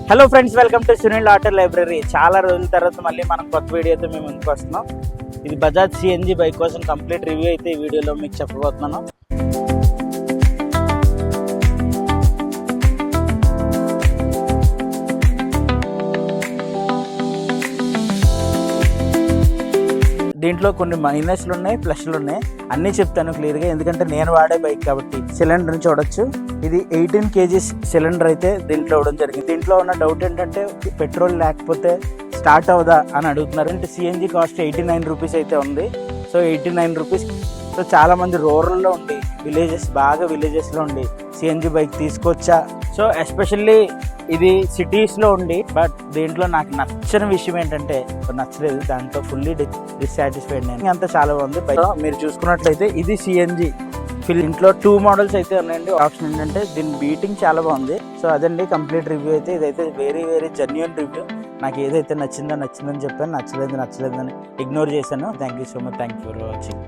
Hello friends, welcome to Sunil auto library. చాలా రోజుల తర్వాత మళ్ళీ మనం కొత్త వీడియోతో మేము ముందుకు వస్తున్నాం. ఇది బజాజ్ సిఎన్జి బైక్ కోసం కంప్లీట్ రివ్యూ అయితే ఈ వీడియోలో మీకు చెప్పబోతున్నాను. దీంట్లో కొన్ని మైనస్లు ఉన్నాయి, ప్లస్లు ఉన్నాయి. అన్నీ చెప్తాను క్లియర్గా, ఎందుకంటే నేను వాడే బైక్ కాబట్టి. సిలిండర్ని చూడొచ్చు. ఇది 18 kg సిలిండర్ అయితే దీంట్లో ఇవ్వడం జరిగింది. దీంట్లో ఉన్న డౌట్ ఏంటంటే పెట్రోల్ లేకపోతే స్టార్ట్ అవుదా అని అడుగుతున్నారు. అంటే సిఎన్జి కాస్ట్ 89 రూపీస్ అయితే ఉంది. So 89 rupees. సో చాలామంది రూరల్లో ఉండి విలేజెస్లో ఉండి సిఎన్జి బైక్ తీసుకోవచ్చా? సో ఎస్పెషల్లీ ఇది సిటీస్లో ఉండి, బట్ దీంట్లో నాకు నచ్చని విషయం ఏంటంటే నచ్చలేదు, దాంట్లో ఫుల్లీ డిస్సాటిస్ఫైడ్. నేను అంతా చాలా బాగుంది బైక్. మీరు చూసుకున్నట్లయితే ఇది సిఎన్జి ఇంట్లో 2 మోడల్స్ అయితే ఉన్నాయండి. ఆప్షన్ ఏంటంటే దీని బీటింగ్ చాలా బాగుంది. సో అదండి కంప్లీట్ రివ్యూ అయితే. ఇదైతే వెరీ జెన్యూన్ రివ్యూ. నాకు ఏదైతే నచ్చిందని చెప్పాను, నచ్చలేదని ఇగ్నోర్ చేశాను. Thank you so much. Thank you for watching.